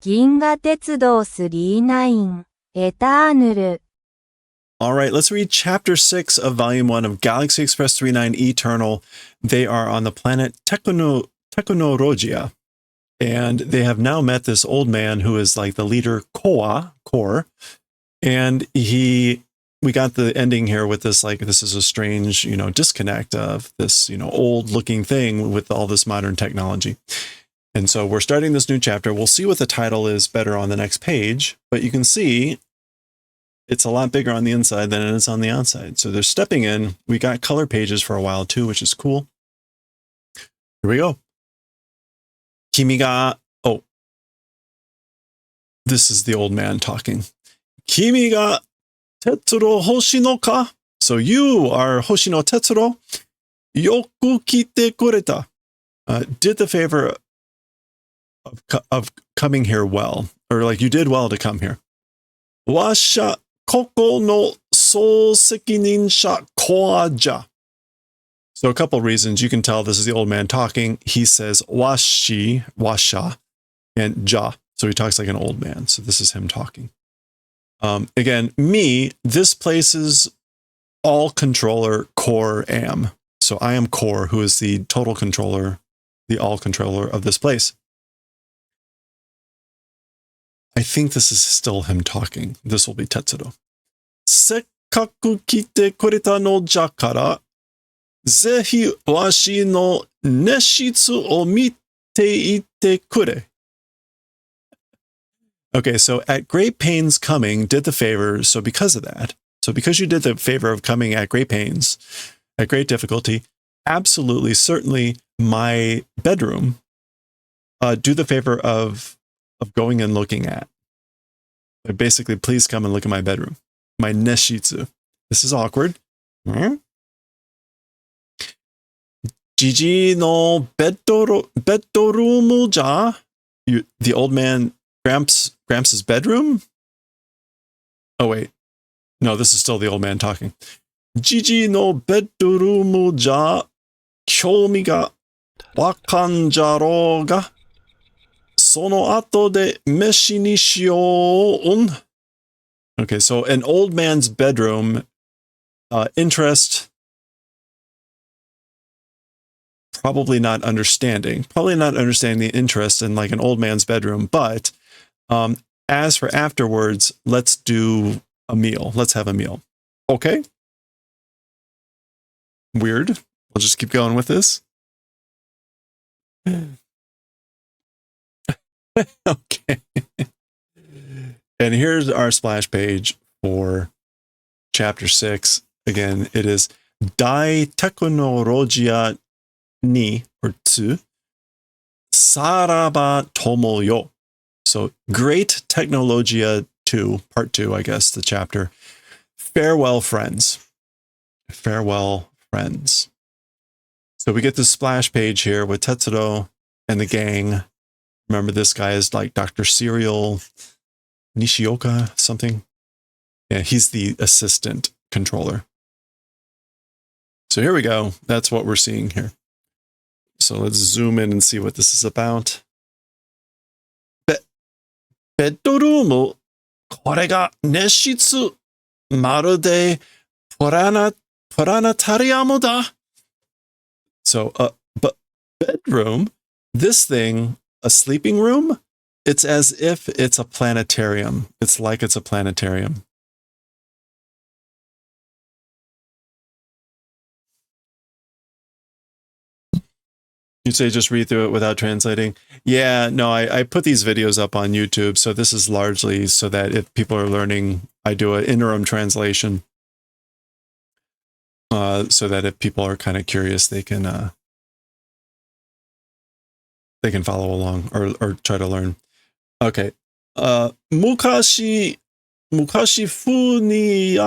銀河鉄道39エターヌル All right, let's read Chapter 6 of Volume 1 of Galaxy Express 39 Eternal. They are on the planet Technologia, and they have now met this old man who is like the leader, Kor, and we got the ending here with this, like, this is a strange, disconnect of this, old looking thing with all this modern technology. And so we're starting this new chapter. We'll see what the title is better on the next page, but you can see it's a lot bigger on the inside than it is on the outside. So they're stepping in. We got color pages for a while too, which is cool. Here we go. Oh, this is the old man talking. Kimi ga Tetsuro Hoshino ka? So you are Hoshino Tetsuro? Yoku kite kureta. Did the favor of coming here well. Or like you did well to come here. Washa Koko no Souseki-nin-sha Koa-ja. So a couple reasons. You can tell this is the old man talking. He says washa, and ja. So he talks like an old man. So this is him talking. Again, this places all controller Kor am. So I am Kor, who is the total controller, the all controller of this place. I think this is still him talking. This will be Tetsuro. Sekkaku kite kureta no ja kara, zehi washi no neshitsu o mite ite kure. Okay, so at great pains coming, did the favor, so because of that, so because you did the favor of coming at great pains, at great difficulty, absolutely, certainly my bedroom, do the favor of going and looking at. Basically, please come and look at my bedroom. My neshitsu. This is awkward. Jiji no bedroom ja? The old man, Gramps' bedroom? Oh, wait. No, this is still the old man talking. Jiji no bedroom ja kyomi ga wakanjaro ga sono ato de meshi ni shiyou. Okay, so an old man's bedroom, interest, probably not understanding the interest in like an old man's bedroom, but as for afterwards, let's do a meal. Let's have a meal. Okay. Weird. We'll just keep going with this. Okay. And here's our splash page for chapter 6. Again, it is Dai Technologia ni, or tsu, Saraba Tomo yo. So Great Technologia 2, part 2, I guess, the chapter. Farewell, friends. Farewell, friends. So we get this splash page here with Tetsuro and the gang. Remember, this guy is like Dr. Serial Nishioka, something. Yeah, he's the assistant controller. So here we go. That's what we're seeing here. So let's zoom in and see what this is about. Bedroom, これが熱室、まるでプラネタリアムだ. So, but bedroom, this thing, a sleeping room, it's as if it's a planetarium. It's like it's a planetarium. You say just read through it without translating? Yeah, no, I put these videos up on YouTube, so this is largely so that if people are learning, I do an interim translation. So that if people are kind of curious, they can follow along or try to learn. Okay. Mukashi funi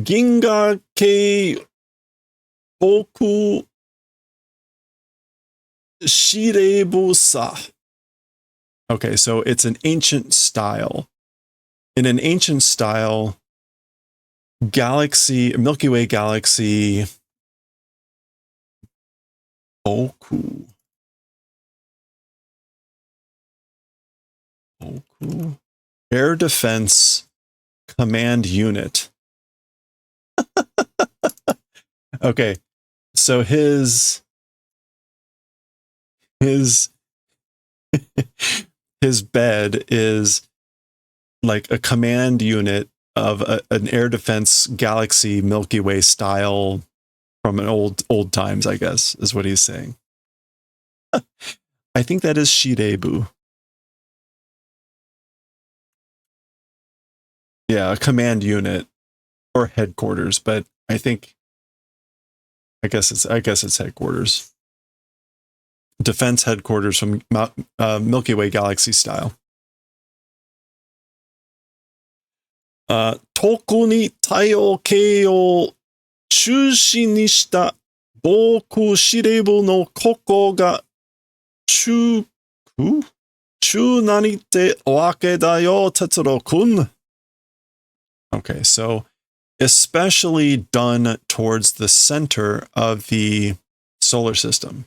ginga kei boku shirebusa. Okay, so it's an ancient style. In an ancient style, Milky Way galaxy, Boku. Toku. Air Defense Command Unit. Okay, so his his bed is like a command unit of an air defense galaxy Milky Way style from an old times, I guess, is what he's saying. I think that is Shirebu. Yeah, a command unit or headquarters, but I guess it's headquarters. Defense headquarters from Milky Way galaxy style. 特に太陽系を中心にした防空司令部のここが中なりってわけだよ、哲郎くん。Okay, so especially done towards the center of the solar system.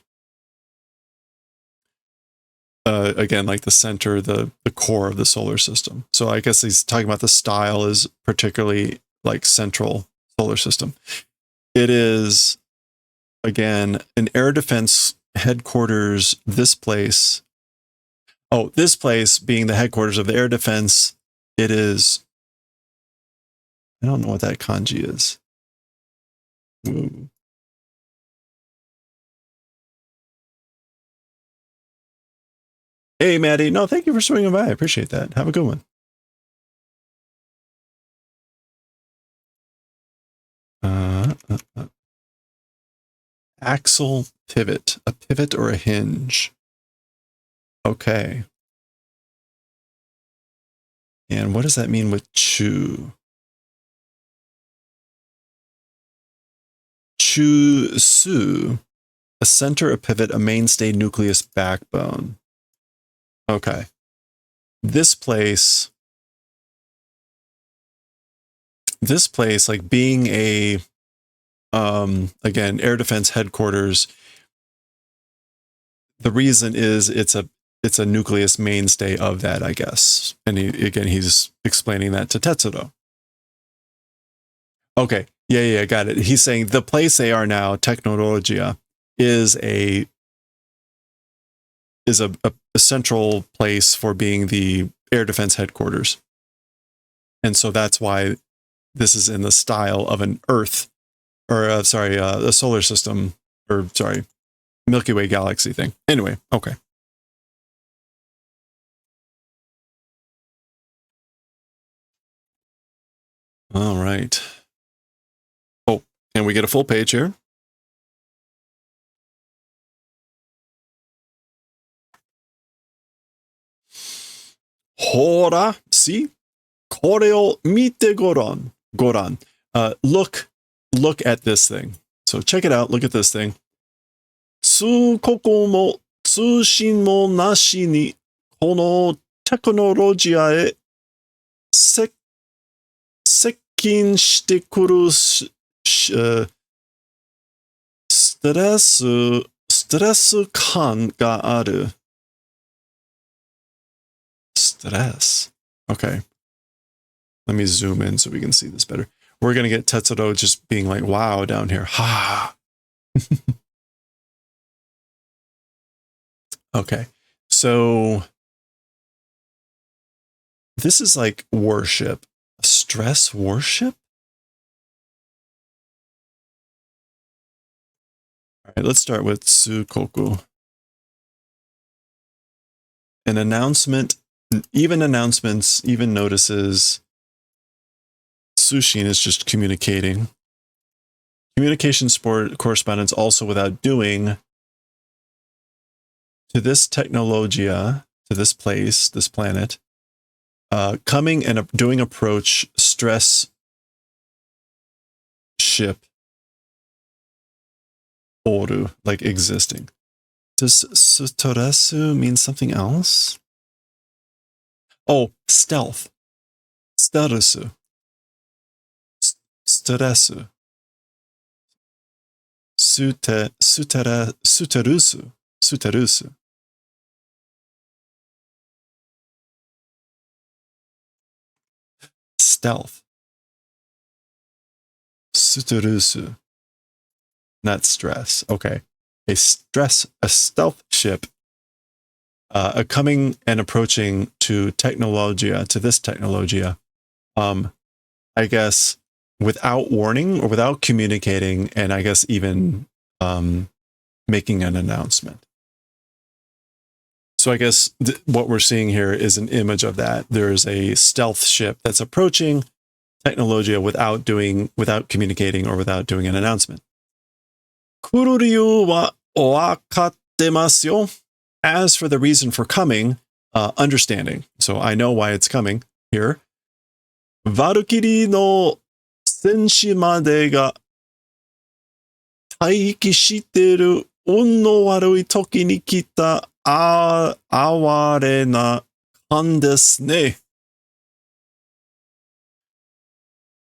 Again, like the center, the core of the solar system. So I guess he's talking about the style is particularly like central solar system. It is, again, an air defense headquarters. This place being the headquarters of the air defense. It is, I don't know what that kanji is. Ooh. Hey, Maddie. No, thank you for swinging by. I appreciate that. Have a good one. Axle pivot. A pivot or a hinge. Okay. And what does that mean with chu? Chu-su. A center, a pivot, a mainstay, nucleus, backbone. Okay. This place, like being a, again, air defense headquarters, the reason is it's a nucleus mainstay of that, I guess. And he's explaining that to Tetsuro. Okay. Yeah, got it. He's saying the place they are now, Technologia, is a central place for being the air defense headquarters. And so that's why this is in the style of an Earth, or a solar system, or Milky Way galaxy thing. Anyway, okay. All right. Oh, can we get a full page here? Hora, see? これを見てごらん. Look at this thing. So check it out. Look at this thing. 通告も通信もなしに、このテクノロジアへ接近してくるストレス感がある。Stress. Okay. Let me zoom in so we can see this better. We're going to get Tetsuro just being like, wow, down here. Ha. Okay. So this is like worship. Stress worship? All right, let's start with Tsukoku. An announcement, even announcements, even notices. Sushin is just communicating. Communication correspondence also without doing. To this technologia, to this place, this planet, coming and doing approach, stress ship, oru, like existing. Does sutoresu mean something else? Oh, stealth. Sterusu. Steresu. Suterusu. Stealth. Suterusu. Not stress. Okay. A stealth ship coming and approaching to technologia, to this technologia. I guess without warning or without communicating, and I guess even making an announcement. So I guess what we're seeing here is an image of that. There's a stealth ship that's approaching technologia without communicating or without doing an announcement. Kuru ryu wa owakattemasu yo. As for the reason for coming, understanding. So I know why it's coming here. Valkyrie no senshi made ga taiki shiteru un no warui toki ni kita aware na kan desu ne.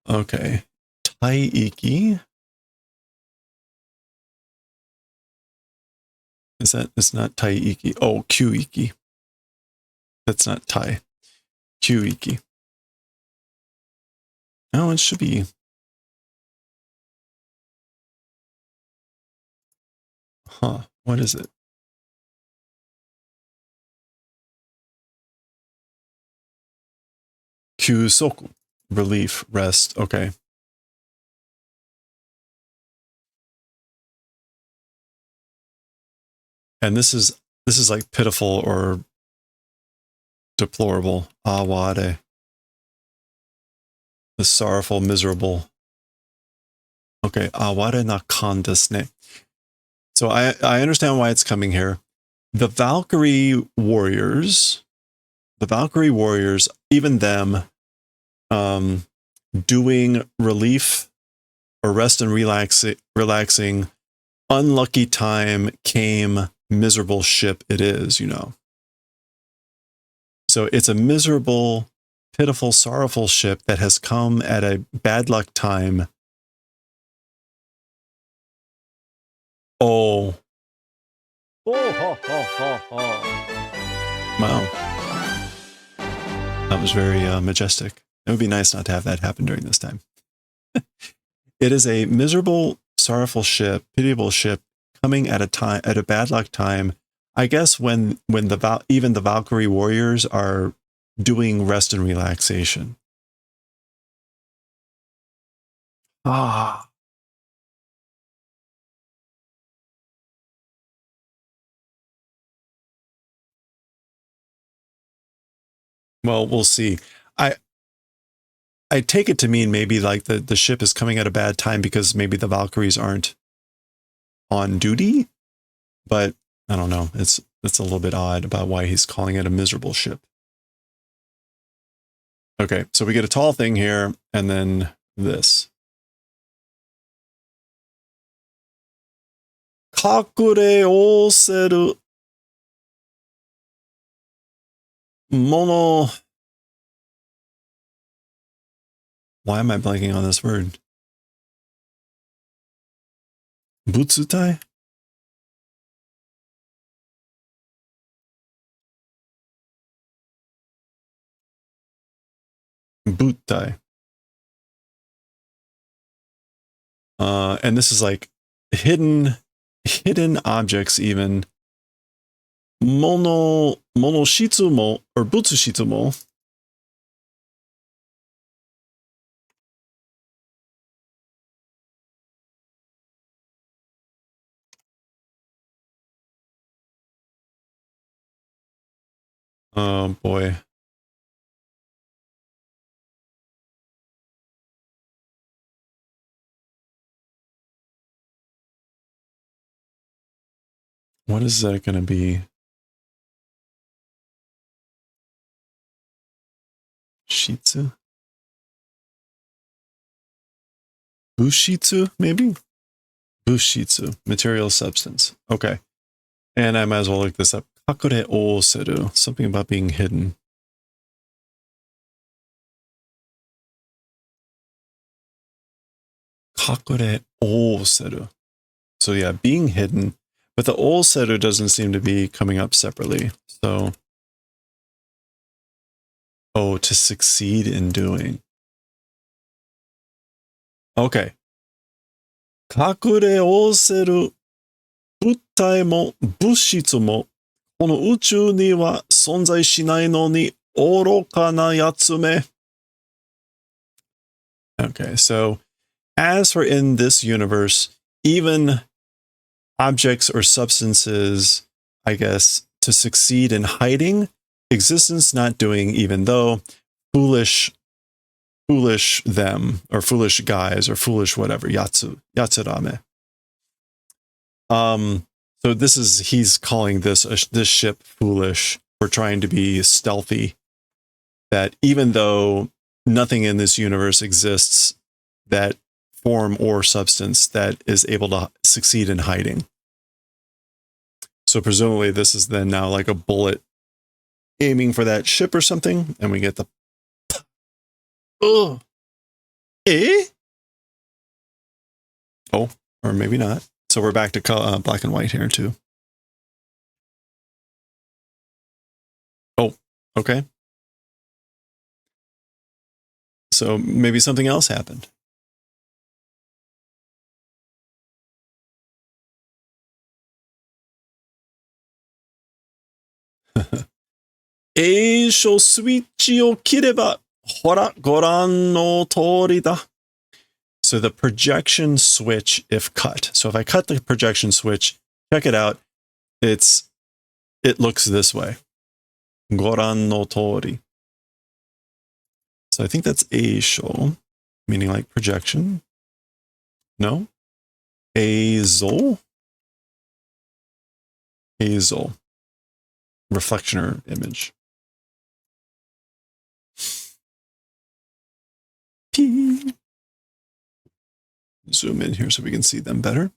Okay. Taiki. It's not taiki. Oh, kyuiki. That's not tai. Kyuiki. No, it should be. Huh. What is it? Kyusoku. Relief, rest. Okay. And this is like pitiful or deplorable. Aware. The sorrowful, miserable. Okay. Aware na kan desu ne. So I understand why it's coming here. The Valkyrie warriors, even them doing relief or rest and relaxing, unlucky time came, miserable ship it is, you know. So it's a miserable, pitiful, sorrowful ship that has come at a bad luck time. Oh. Wow. That was very majestic. It would be nice not to have that happen during this time. It is a miserable, sorrowful ship, pitiable ship coming at a bad luck time. I guess when even the Valkyrie warriors are doing rest and relaxation. Ah. Well, we'll see. I take it to mean maybe like the ship is coming at a bad time because maybe the Valkyries aren't on duty, but I don't know. It's a little bit odd about why he's calling it a miserable ship. Okay, so we get a tall thing here, and then this. Kakure oseru mono. Why am I blanking on this word? Butsutai? Butai. And this is like hidden objects even. Monoshitsumo or butsushitsumo. Oh boy. What is that going to be? Shitsu? Bushitsu, maybe? Bushitsu, material substance. Okay. And I might as well look this up. Kakure oseru, something about being hidden. Kakure oseru. So yeah, being hidden. But the oseru doesn't seem to be coming up separately. So, oh, to succeed in doing. Okay. 隠れおせる物体も物質もこの宇宙には存在しないのに愚かなやつめ. Okay, so as for in this universe, even objects or substances, I guess, to succeed in hiding, existence not doing, even though foolish them, or foolish guys, or foolish whatever, yatsurame. So he's calling this ship foolish for trying to be stealthy, that even though nothing in this universe exists that form or substance that is able to succeed in hiding. So presumably this is then now like a bullet aiming for that ship or something, and we get the oh, eh? Oh, or maybe not. So we're back to black and white here too. Oh, okay. So maybe something else happened. Eisho switchを切れば、ほら、ご覧の通りだ. So the projection switch, if cut. So if I cut the projection switch, check it out. It looks this way. ご覧の通り. So I think that's eisho, meaning like projection. No? Eizo? Eizo. Reflection or image. Zoom in here so we can see them better.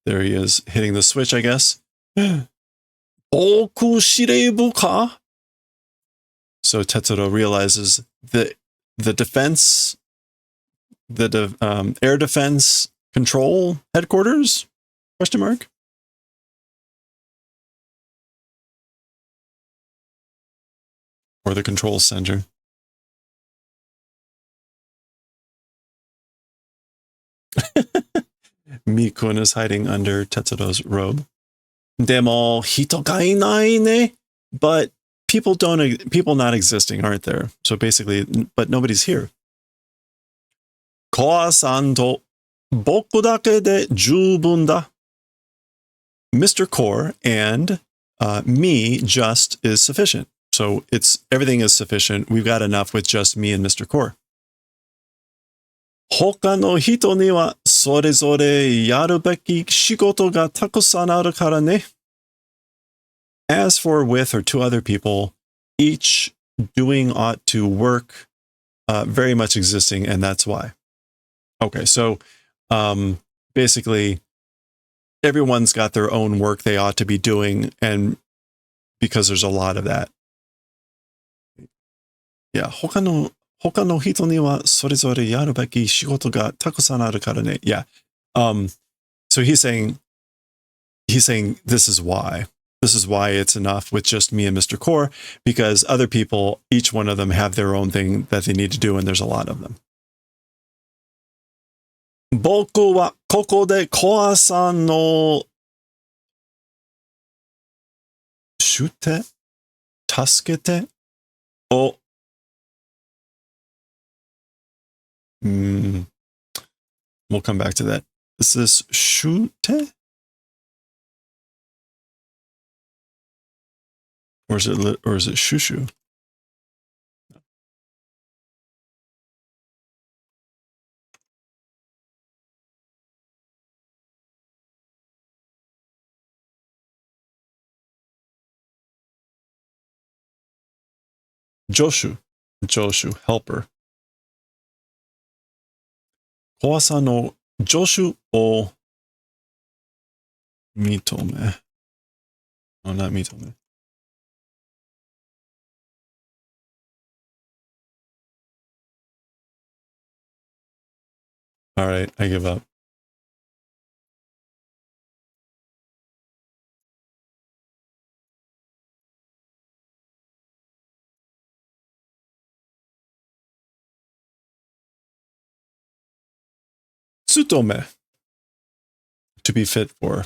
There he is, hitting the switch, I guess. Oku shireibu ka? So Tetsuro realizes the defense, air defense control headquarters? Question mark? Or the control center. Mikun is hiding under Tetsuro's robe. Demo hito ga inai ne? But people not existing aren't there. So basically, but nobody's here. Koa-san to boku dake de jubun da. Mr. Core and me just is sufficient. So everything is sufficient. We've got enough with just me and Mr. Core. 他の人にはそれぞれやるべき仕事がたくさんあるからね. As for with or to other people, each doing ought to work, very much existing, and that's why. Okay, so basically, everyone's got their own work they ought to be doing, and because there's a lot of that. Yeah, 他の人にはそれぞれやるべき仕事がたくさんあるからね. Yeah. So he's saying this is why. This is why it's enough with just me and Mr. Core, because other people, each one of them have their own thing that they need to do, and there's a lot of them. 僕はここでコアさんの助けてをwe'll come back to that. Is this shute? Or is it shushu? Joshu, helper. 怖さの助手を認め. Oh, not 認め. All right, I give up. tsutome. To be fit for.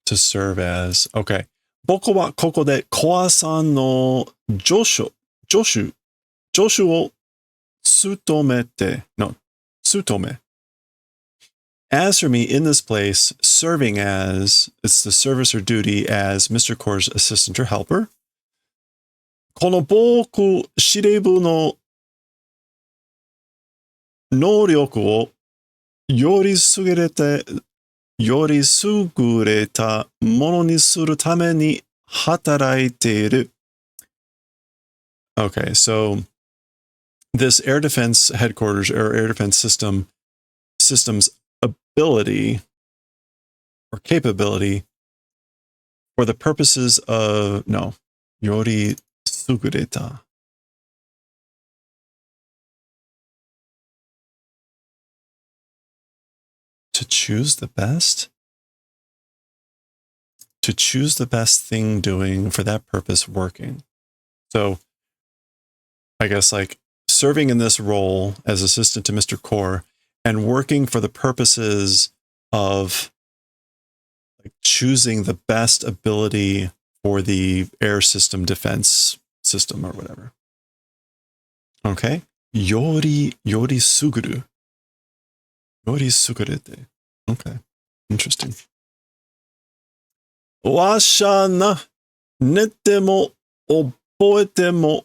To serve as. Okay. 僕はここでコアさんの助手を務めて、no, 務め. As for me, in this place, serving as, it's the service or duty as Mr. Core's assistant or helper. この僕司令部の能力をより優れたものにするために働いている. Okay, so this air defense headquarters or air defense system's ability or capability for the purposes of, no, yori sugureta. To choose the best? To choose the best thing doing for that purpose working. So I guess like serving in this role as assistant to Mr. Core and working for the purposes of like choosing the best ability for the air system defense system or whatever. Okay. Yori suguru. Yori sugurete. Okay. Interesting. Washa na nete mo oboete mo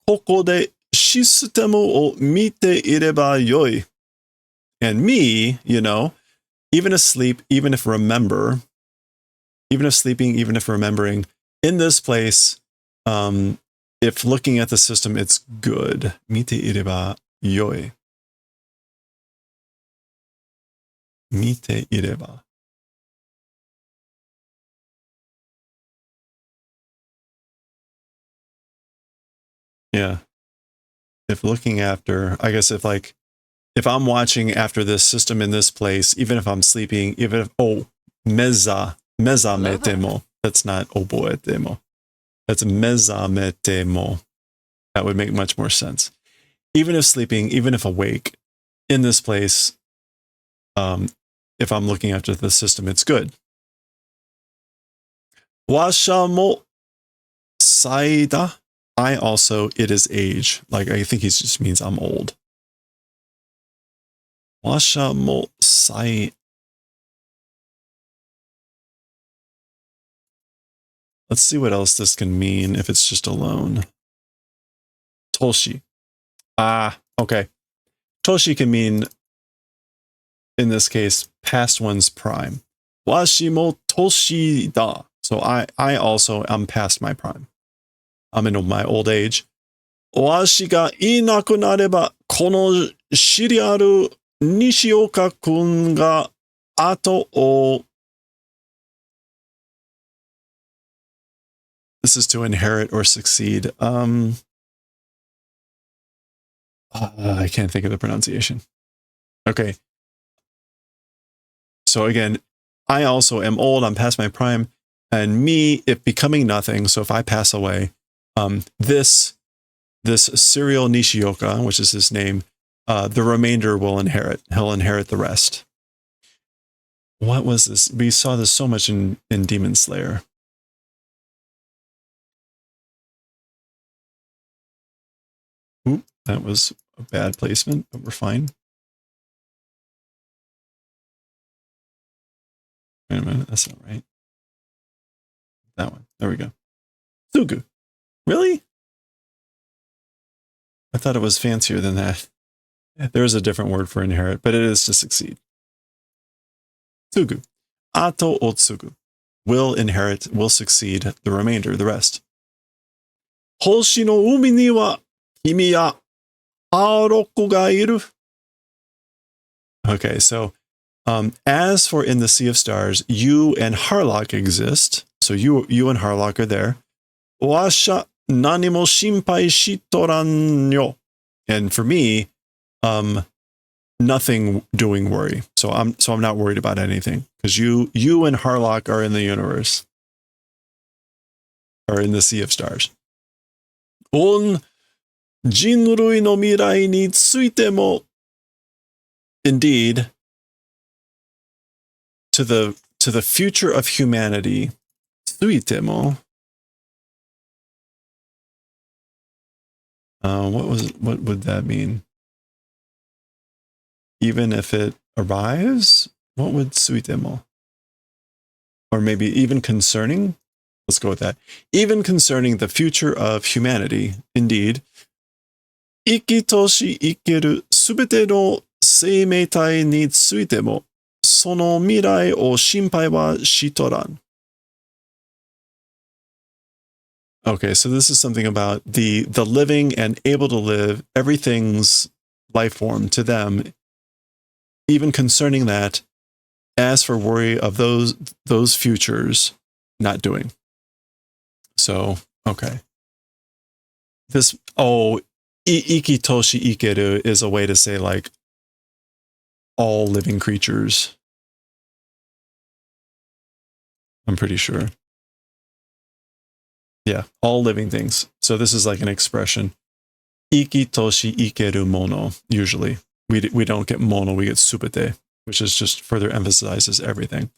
koko de shistemu o mite ireba yoi. And me, you know, even asleep, even if sleeping, even if remembering, in this place, if looking at the system, it's good. Mite ireba yoi. Mite ireba. Yeah. If looking after, I guess if I'm watching after this system in this place, even if I'm sleeping, even if, meza metemo. That's not oboetemo. That's meza metemo. That would make much more sense. Even if sleeping, even if awake, in this place, if I'm looking after the system, it's good. Washa mo saida. I also, it is age. Like, I think he just means I'm old. Washa mo sai. Let's see what else this can mean if it's just alone. Toshi. Okay. Toshi can mean, in this case, past one's prime. Washi mo toshi da. So I also am past my prime. I'm in my old age. Washi ga inaku nareba kono shiriaru Nishioka kun ga ato o. This is to inherit or succeed. I can't think of the pronunciation. Okay. So again, I also am old. I'm past my prime. And me, if becoming nothing, so if I pass away, this serial Nishioka, which is his name, the remainder will inherit. He'll inherit the rest. What was this? We saw this so much in Demon Slayer. Oop, that was a bad placement, but we're fine. Wait a minute, that's not right. That one. There we go. Sugu. Really? I thought it was fancier than that. There is a different word for inherit, but it is to succeed. Sugu. Ato otsugu. Will inherit, will succeed the remainder, the rest. Hoshi no umi ni wa kimi ya haroku ga iru. Okay, so as for in the Sea of Stars, you and Harlock exist. So you and Harlock are there. Washa nani mo shinpai shitoran yo. And for me, nothing doing worry. So I'm not worried about anything because you and Harlock are in the universe, or in the Sea of Stars. On jinrui no mirai ni tsuite mo indeed, to the future of humanity, ついても, what would that mean? Even if it arrives? What would ついても? Or maybe even concerning? Let's go with that. Even concerning the future of humanity, indeed, 生きとし生けるすべての生命体についても、その未来を心配はしとらん. Okay, so this is something about the living and able to live, everything's life form to them, even concerning that, as for worry of those futures not doing. So, okay. This, iki toshi ikeru is a way to say like all living creatures. I'm pretty sure. Yeah, all living things. So this is like an expression. Iki toshi ikeru mono, usually. We don't get mono, we get subete, which is just further emphasizes everything.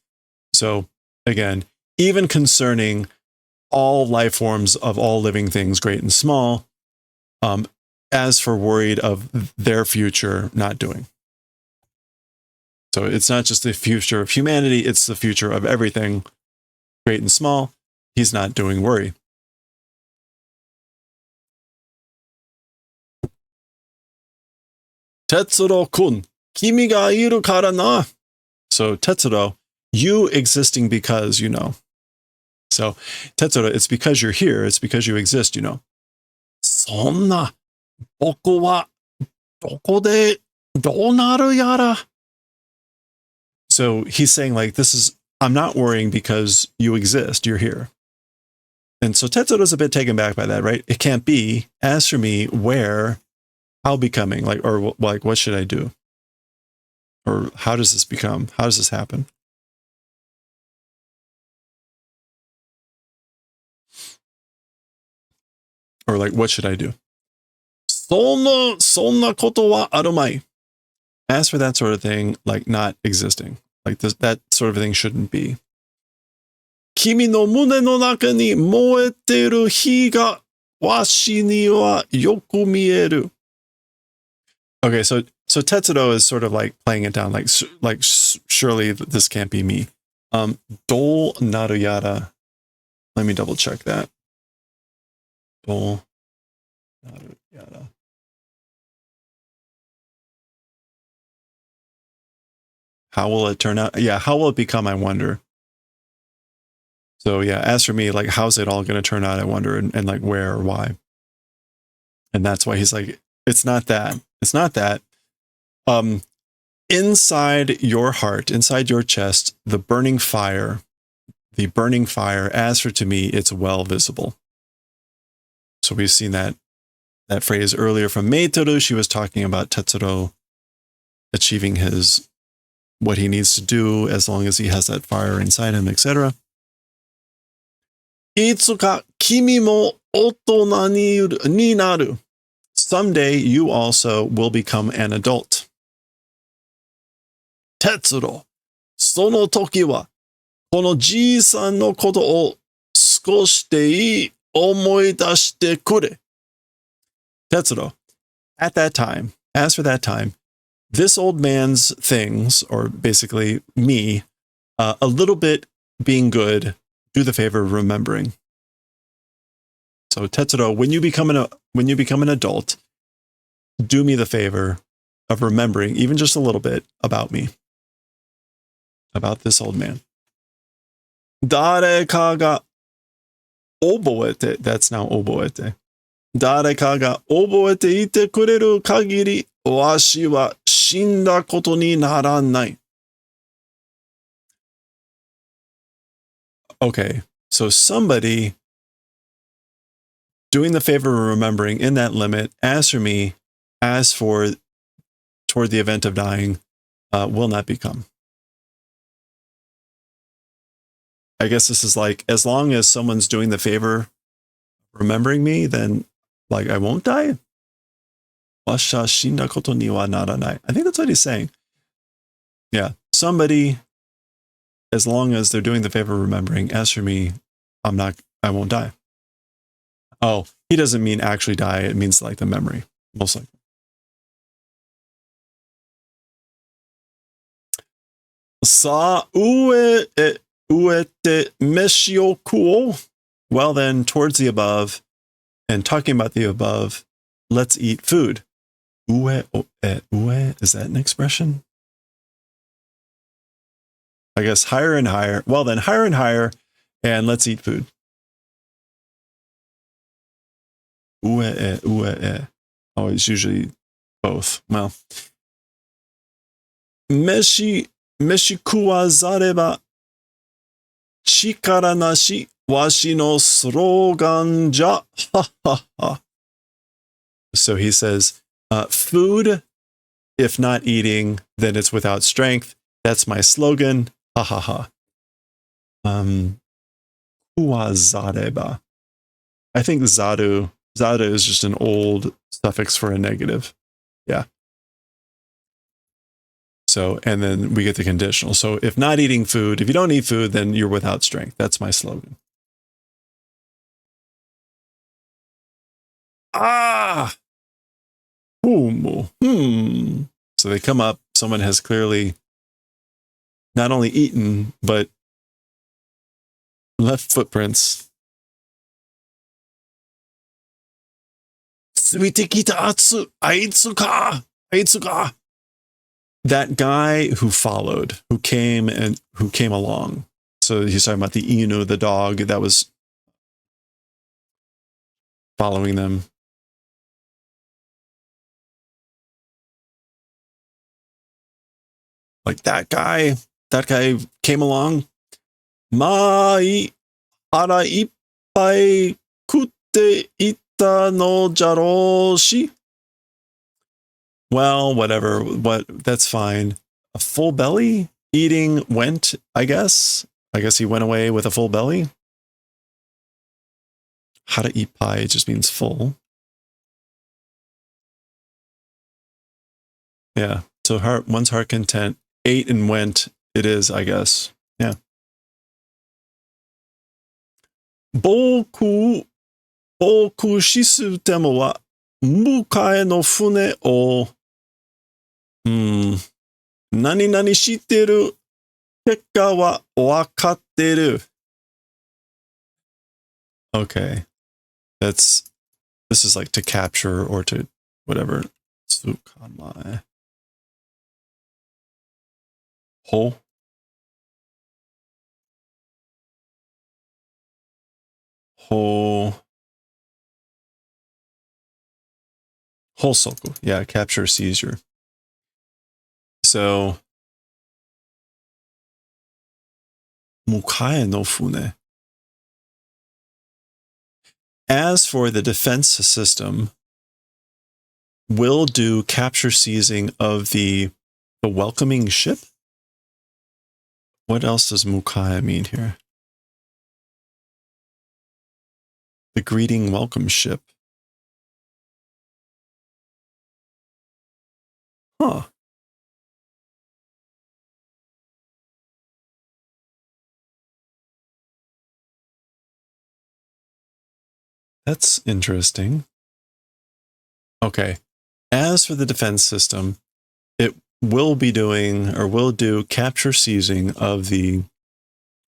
So again, even concerning all life forms of all living things, great and small, as for worried of their future not doing. So it's not just the future of humanity, it's the future of everything, great and small. He's not doing worry. Tetsuro-kun, kimi ga iru kara na. So Tetsuro, you existing because you know. So Tetsuro, it's because you're here, it's because you exist, you know. Sonna, boku wa doko de dou naru yara. So he's saying like, I'm not worrying because you exist, you're here. And so Tetsuro's a bit taken back by that, right? It can't be. As for me, where, how becoming, like, or like, what should I do? Or how does this become? How does this happen? Or like, what should I do? Sonna koto wa arumai. As for that sort of thing, like not existing, like that sort of thing shouldn't be. Kimi no mune no naka ni moeteru hi ga washi ni wa yoku mieru. Okay, so Tetsuro is sort of like playing it down, like surely this can't be me. Dou naru yara. Let me double check that. Dou naru yara. How will it turn out? Yeah, how will it become? I wonder. So yeah, as for me, like, how's it all going to turn out? I wonder, and like where or why. And that's why he's like, it's not that. It's not that. Inside your heart, inside your chest, the burning fire, as for to me, it's well visible. So we've seen that phrase earlier from Meitoru. She was talking about Tetsuro achieving what he needs to do as long as he has that fire inside him, etc. Itsuka kimi mo otona ni naru. Someday you also will become an adult. Tetsuro, sono toki wa kono ji-san no koto o skoshi de ii omoidashite kure. Tetsuro, at that time, as for that time, this old man's things, or basically me, a little bit being good, do the favor of remembering. So Tetsuro, when you become an adult, do me the favor of remembering, even just a little bit, about me, about this old man. Dareka ga oboete, that's now oboete. Dareka ga oboete ite kureru kagiri, washi wa shinda koto ni naranai. Okay, so somebody doing the favor of remembering in that limit, as for me, as for toward the event of dying, will not become. I guess this is like, as long as someone's doing the favor remembering me, then like I won't die. Washa shinda koto ni wa naranai. I think that's what he's saying. Yeah. Somebody, as long as they're doing the favor of remembering, as for me, I won't die. Oh, he doesn't mean actually die. It means like the memory, most likely. Sa ue uete meshio kuo. Well then, towards the above, and talking about the above, let's eat food. Ue ue, is that an expression? I guess higher and higher. Well then, higher and higher, and let's eat food. Ue ue. Oh, it's usually both. Well, meshi kuwazareba chikara nashi washi no slogan ja. Ha ha ha. So he says, food, if not eating, then it's without strength. That's my slogan. Ha ha ha. Kuwazareba. I think zaru is just an old suffix for a negative. Yeah. So, and then we get the conditional. So if not eating food, if you don't eat food, then you're without strength. That's my slogan. Ah! So they come up. Someone has clearly not only eaten, but left footprints. That guy who followed, who came along. So he's talking about the Inu, the dog that was following them. Like that guy came along. Mai ara ippai kutte itta no jaroshi. Well, whatever. That's fine. A full belly eating went, I guess. I guess he went away with a full belly. Hara ippai just means full. Yeah. So one's heart content, ate and went. It is, I guess. Yeah. Boku shisu temo wa mukae no fune o nani nani shitteru kekka wa wakatteru. Okay. This is like to capture or to whatever. Tsukanai. Ho. Hosoku. Yeah, capture, seizure. So mukae no fune. As for the defense system, will do capture seizing of the welcoming ship. What else does mukae mean here? The greeting welcome ship. Huh. That's interesting. Okay. As for the defense system, it will be doing or will do capture seizing of the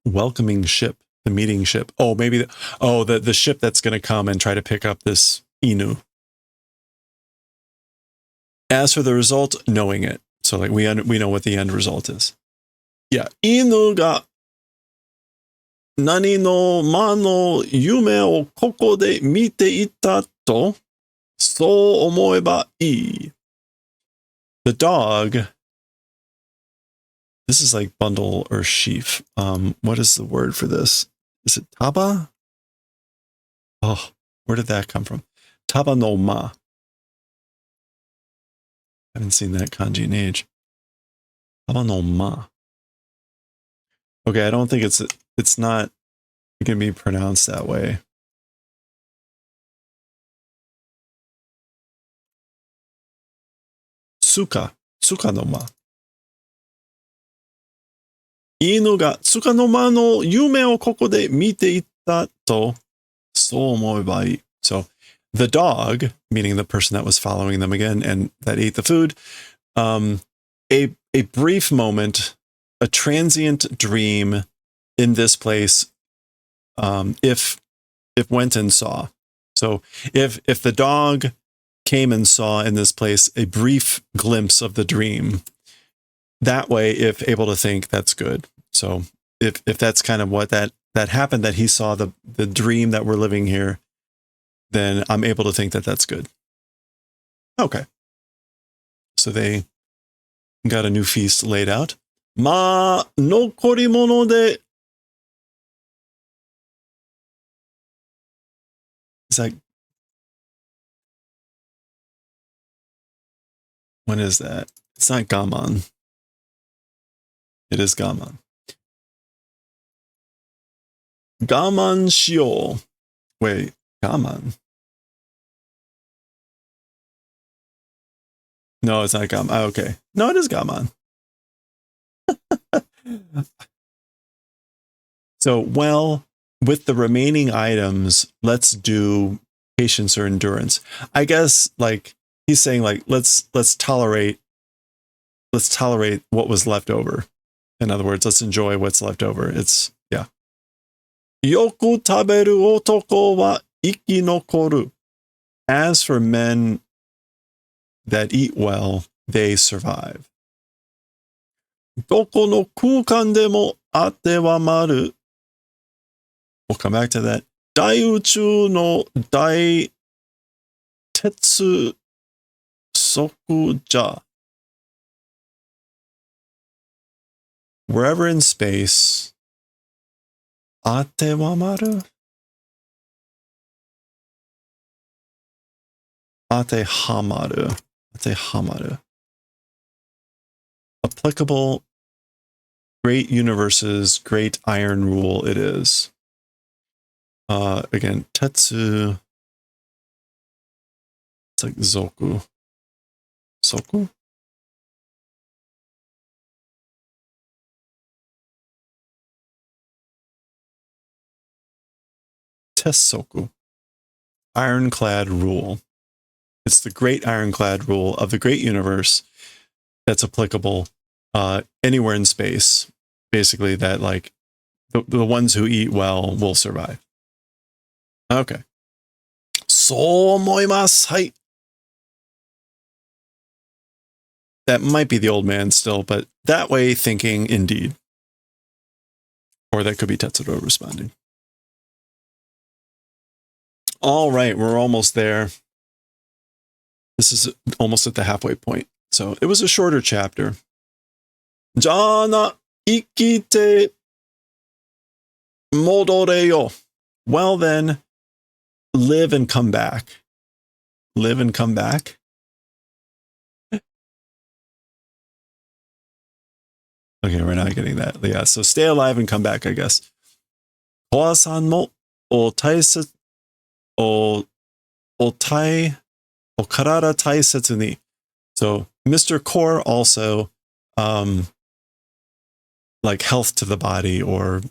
welcoming ship, the meeting ship. Oh, maybe the ship that's going to come and try to pick up this Inu. As for the result, knowing it. So like we know what the end result is. Yeah, Inu ga nani no ma no yume o koko de mite ita to so omoeba ii. The dog. This is like bundle or sheaf. What is the word for this? Is it taba? Oh, where did that come from? Taba no ma. I haven't seen that kanji in age. Taba no ma. Okay, I don't think it's not going to be pronounced that way. Tsuka no ma. 犬がつかの間の夢をここで見ていたと、そう思えばいい。So, the dog, meaning the person that was following them again and that ate the food, a brief moment, a transient dream in this place, if went and saw. So if the dog came and saw in this place a brief glimpse of the dream, that way, if able to think, that's good. So if that's kind of what that happened, that he saw the dream that we're living here, then I'm able to think that that's good. Okay. So they got a new feast laid out. Ma nokorimono de. Is that, when is that? It's not gaman. It is gaman. Gaman shio. Wait, gaman. No, it's not gaman. Okay. No, it is gaman. So, well, with the remaining items, let's do patience or endurance. I guess like he's saying like let's tolerate what was left over. In other words, let's enjoy what's left over. It's yeah. Yoku taberu otoko wa ikinokoru. As for men that eat well, they survive. Doko no kukan demo ate wa maru. We'll come back to that. Daiuchu no dai tetsu soku ja. Wherever in space, ate wa maru? Ate hamaru. Ate hamaru. Applicable, great universes, great iron rule it is. Again, tetsu. It's like zoku. Soku? Tessoku. Ironclad rule. It's the great ironclad rule of the great universe that's applicable anywhere in space. Basically, that like the ones who eat well will survive. Okay. そう思います。はい。That might be the old man still, but that way thinking indeed. Or that could be Tetsuro responding. All right, we're almost there. This is almost at the halfway point. So it was a shorter chapter. Jana ikite modoreyo. Well then, live and come back. Live and come back? Okay, we're not getting that. Yeah, so stay alive and come back, I guess. Koa-san mo o taisetsu o karara taisetsu ni. So Mr. Core also like health to the body, or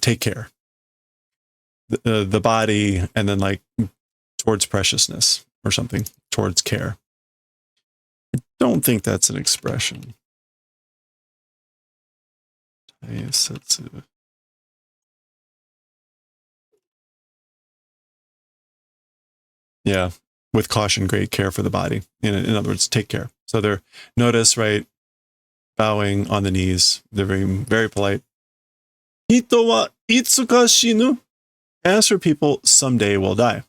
take care. The body, and then like towards preciousness or something, towards care. I don't think that's an expression. Taisetsu. Yeah, with caution, great care for the body. In other words, take care. So they're, notice, right, bowing on the knees. They're very, very polite. Hito wa itsuka shinu. As for people, someday will die.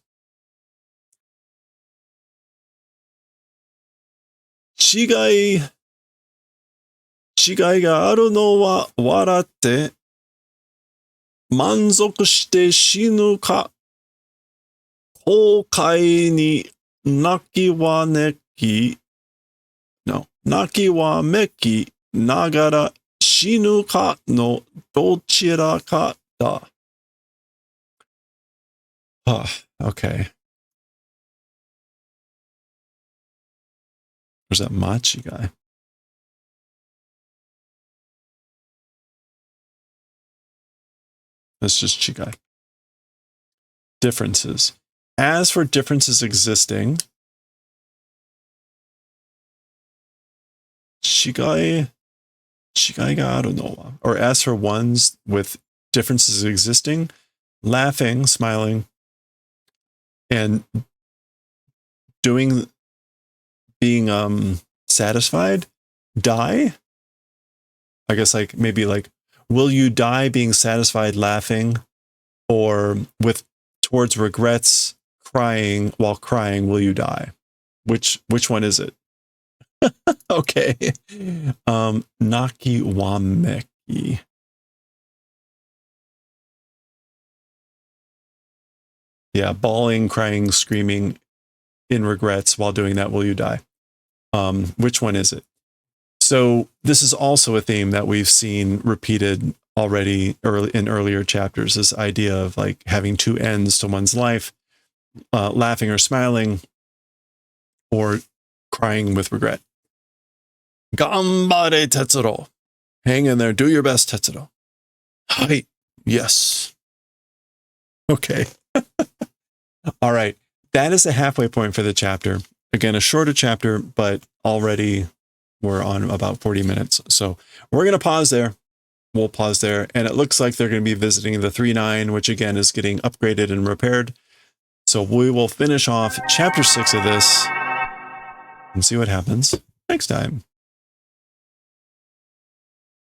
Chigai ga aru no wa waratte manzoku shite shinu ka. Hokai ni naki wa neki. No, naki wa meki nagara shinu ka no dochira ka da. Okay. There's that Machi guy. That's just chigai. Differences. As for differences existing, shigai ga aru no wa. Or as for ones with differences existing, laughing, smiling, and being satisfied, die. I guess like maybe like, will you die being satisfied laughing, or with towards regrets crying while crying will you die? Which one is it? Okay. Naki wa meki. Yeah, bawling, crying, screaming in regrets while doing that will you die? Which one is it? So this is also a theme that we've seen repeated already in earlier chapters, this idea of like having two ends to one's life, laughing or smiling, or crying with regret. Gambare Tetsuro. Hang in there. Do your best, Tetsuro. Hai. Yes. Okay. All right. That is the halfway point for the chapter. Again, a shorter chapter, but already we're on about 40 minutes. So we're going to pause there. We'll pause there. And it looks like they're going to be visiting the 3-9, which again is getting upgraded and repaired. So we will finish off chapter 6 of this and see what happens next time.